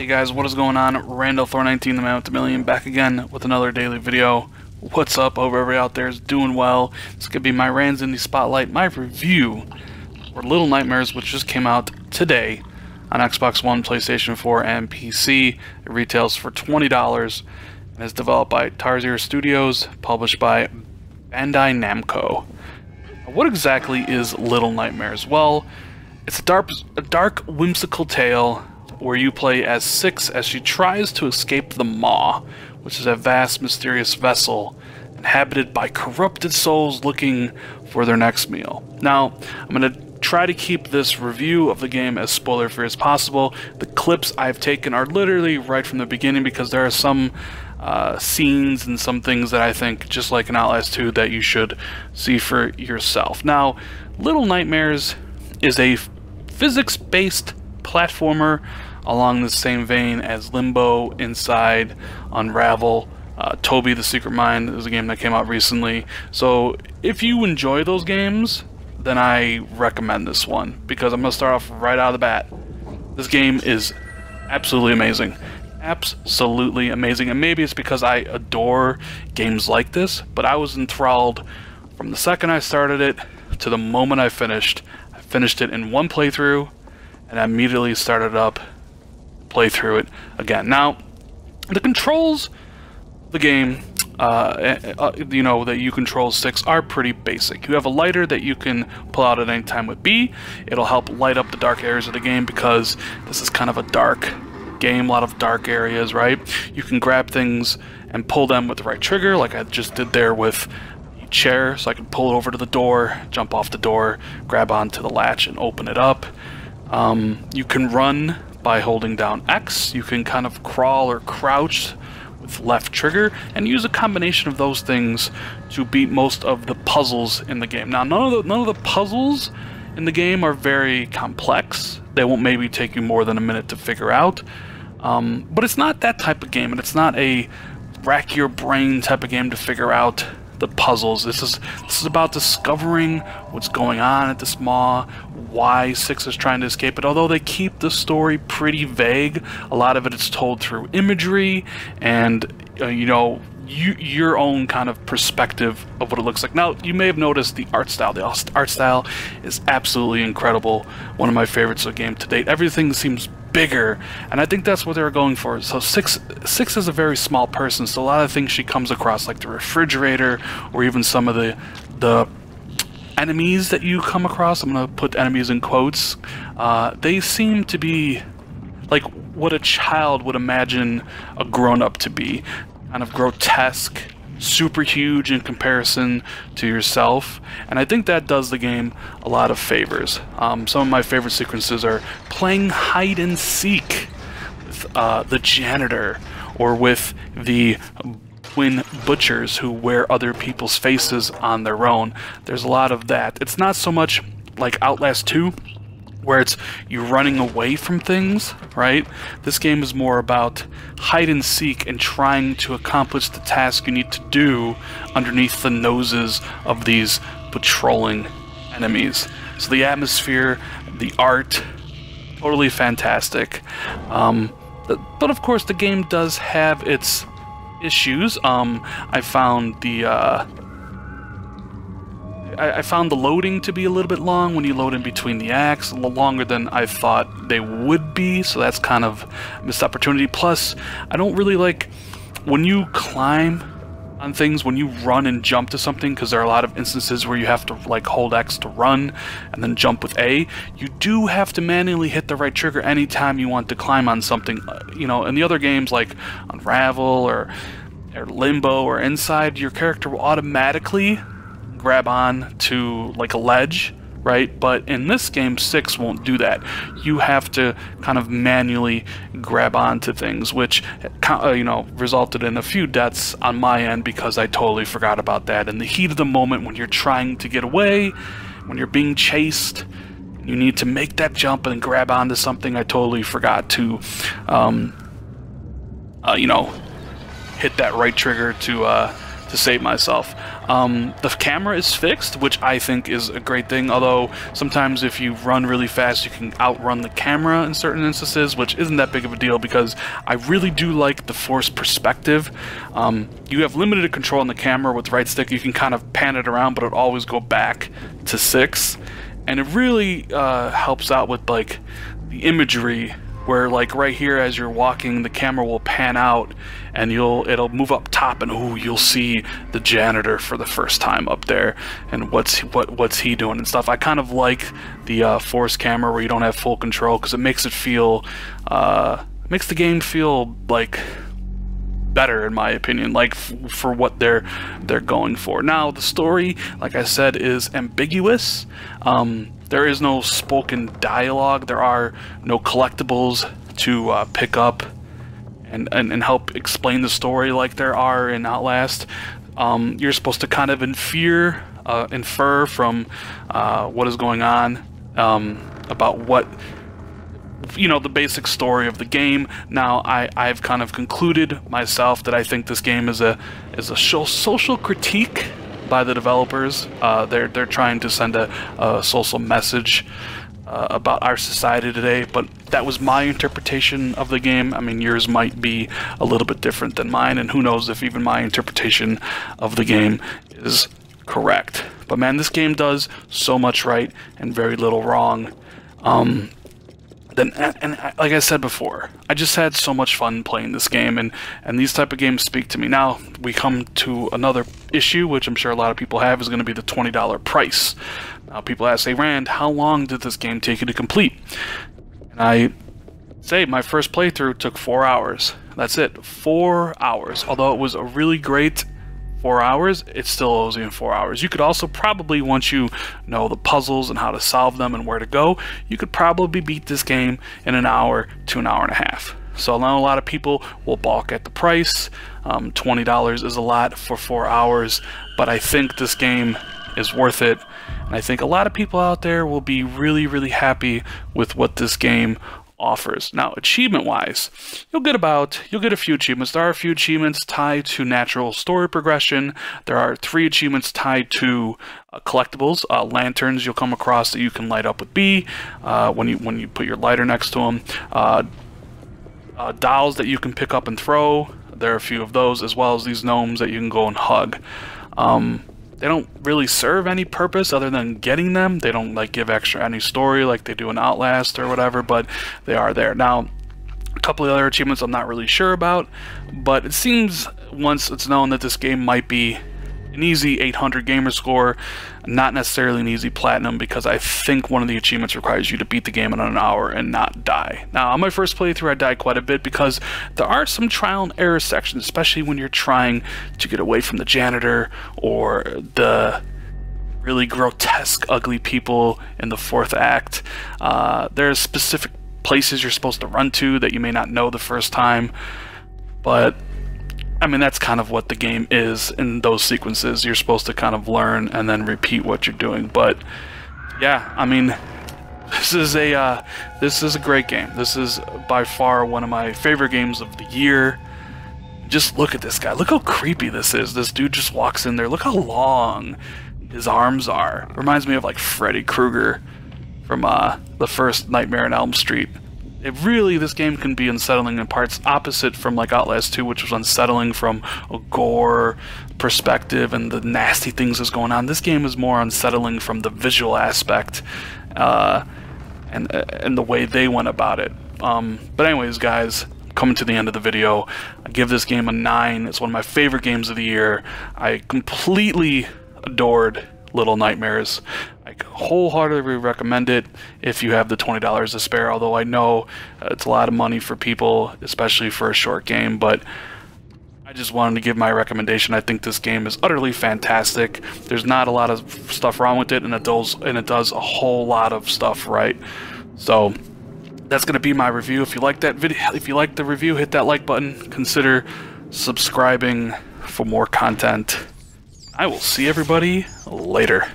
Hey guys, what is going on? Randall419, the man with the million, back again with another daily video. What's up? Hope everybody out there is doing well. This could be my Rand's Indie Spotlight, my review for Little Nightmares, which just came out today on Xbox One, PlayStation 4, and PC. It retails for $20 and is developed by Tarsier Studios, published by Bandai Namco. What exactly is Little Nightmares? Well, it's a dark, whimsical tale where you play as Six as she tries to escape the Maw, which is a vast, mysterious vessel inhabited by corrupted souls looking for their next meal. Now, I'm going to try to keep this review of the game as spoiler-free as possible. The clips I've taken are literally right from the beginning because there are some scenes and some things that I think, just like in Outlast 2, that you should see for yourself. Now, Little Nightmares is a physics-based platformer along the same vein as Limbo, Inside, Unravel. Toby the Secret Mind is a game that came out recently. So if you enjoy those games, then I recommend this one, because I'm going to start off right out of the bat. This game is absolutely amazing. Absolutely amazing. And maybe it's because I adore games like this, but I was enthralled from the second I started it to the moment I finished. I finished it in one playthrough, and I immediately started up, play through it again. Now, the controls of the game, you know, that you control Six are pretty basic. You have a lighter that you can pull out at any time with B. It'll help light up the dark areas of the game because this is kind of a dark game, a lot of dark areas, right? You can grab things and pull them with the right trigger, like I just did there with the chair, so I can pull it over to the door, jump off the door, grab onto the latch and open it up. You can run by holding down X. You can kind of crawl or crouch with left trigger, and use a combination of those things to beat most of the puzzles in the game. Now, none of the puzzles in the game are very complex. They won't maybe take you more than a minute to figure out. But it's not that type of game, and it's not a rack your brain type of game to figure out the puzzles. This is about discovering what's going on at this Maw, why Six is trying to escape it. Although they keep the story pretty vague, a lot of it is told through imagery and you know, your own kind of perspective of what it looks like. Now, you may have noticed the art style. The art style is absolutely incredible. One of my favorites of the game to date. Everything seems bigger, and I think that's what they were going for. So Six is a very small person, so a lot of things she comes across, like the refrigerator, or even some of the enemies that you come across, I'm going to put enemies in quotes, they seem to be like what a child would imagine a grown-up to be. Kind of grotesque, super huge in comparison to yourself, and I think that does the game a lot of favors. Some of my favorite sequences are playing hide and seek with the janitor, or with the twin butchers who wear other people's faces on their own. There's a lot of that. It's not so much like Outlast 2, where it's you running away from things, right? This game is more about hide and seek and trying to accomplish the task you need to do underneath the noses of these patrolling enemies. So the atmosphere, the art, totally fantastic. But of course the game does have its issues. I found the loading to be a little bit long when you load in between the acts, a little longer than I thought they would be, so that's kind of a missed opportunity. Plus, I don't really like when you climb on things, when you run and jump to something, because there are a lot of instances where you have to like hold X to run and then jump with A. You do have to manually hit the right trigger anytime you want to climb on something. You know, in the other games like Unravel or Limbo or Inside, your character will automatically grab on to like a ledge, right? But in this game, Six won't do that. You have to kind of manually grab onto things, which you know, resulted in a few deaths on my end because I totally forgot about that. In the heat of the moment, when you're trying to get away, when you're being chased, you need to make that jump and grab onto something. I totally forgot to you know, hit that right trigger to to save myself. The camera is fixed, which I think is a great thing, although sometimes if you run really fast you can outrun the camera in certain instances, which isn't that big of a deal because I really do like the forced perspective. You have limited control on the camera. With right stick you can kind of pan it around, but it'll always go back to 6, and it really helps out with like the imagery, where like right here as you're walking the camera will pan out and it'll move up top, and ooh, you'll see the janitor for the first time up there, and what's he doing and stuff. I kind of like the forced camera where you don't have full control, because it makes it feel makes the game feel like better, in my opinion, like for what they're going for. Now the story, like I said, is ambiguous. There is no spoken dialogue. There are no collectibles to pick up and help explain the story like there are in Outlast. You're supposed to kind of infer from what is going on, about what, you know, the basic story of the game. Now I've kind of concluded myself that I think this game is a social critique by the developers. They're trying to send a social message about our society today, but that was my interpretation of the game. I mean, yours might be a little bit different than mine, and who knows if even my interpretation of the game is correct. But man, this game does so much right and very little wrong. Like I said before, I just had so much fun playing this game, and these type of games speak to me. Now we come to another issue, which I'm sure a lot of people have, is going to be the $20 price. Now people ask, "Hey Rand, how long did this game take you to complete?" And I say my first playthrough took 4 hours. That's it, 4 hours. Although it was a really great 4 hours, it still owes you in 4 hours. You could also probably, once you know the puzzles and how to solve them and where to go, you could probably beat this game in an hour to an hour and a half. So I know a lot of people will balk at the price. $20 is a lot for 4 hours, but I think this game is worth it. And I think a lot of people out there will be really, really happy with what this game offers. Now, achievement-wise, you'll get a few achievements. There are a few achievements tied to natural story progression. There are 3 achievements tied to collectibles, lanterns you'll come across that you can light up with B when you put your lighter next to them. Dolls that you can pick up and throw. There are a few of those, as well as these gnomes that you can go and hug. They don't really serve any purpose other than getting them. They don't like give extra any story like they do in Outlast or whatever, but they are there. Now, a couple of other achievements I'm not really sure about, but it seems once it's known that this game might be an easy 800 gamer score, not necessarily an easy platinum, because I think one of the achievements requires you to beat the game in an hour and not die. Now, on my first playthrough I died quite a bit because there are some trial and error sections, especially when you're trying to get away from the janitor or the really grotesque, ugly people in the 4th act. There's specific places you're supposed to run to that you may not know the first time, but I mean, that's kind of what the game is in those sequences. You're supposed to kind of learn and then repeat what you're doing. But yeah, I mean, this is a great game. This is by far one of my favorite games of the year. Just look at this guy. Look how creepy this is. This dude just walks in there. Look how long his arms are. Reminds me of like Freddy Krueger from the first Nightmare on Elm Street. This game can be unsettling in parts, opposite from like Outlast 2, which was unsettling from a gore perspective and the nasty things that's going on. This game is more unsettling from the visual aspect and the way they went about it. But anyways, guys, coming to the end of the video, I give this game a 9. It's one of my favorite games of the year. I completely adored Little Nightmares. I wholeheartedly recommend it if you have the $20 to spare, although I know it's a lot of money for people, especially for a short game, but I just wanted to give my recommendation. I think this game is utterly fantastic. There's not a lot of stuff wrong with it, and it does a whole lot of stuff right. So that's going to be my review. If you like that video, if you like the review, hit that like button. Consider subscribing for more content. I will see everybody later.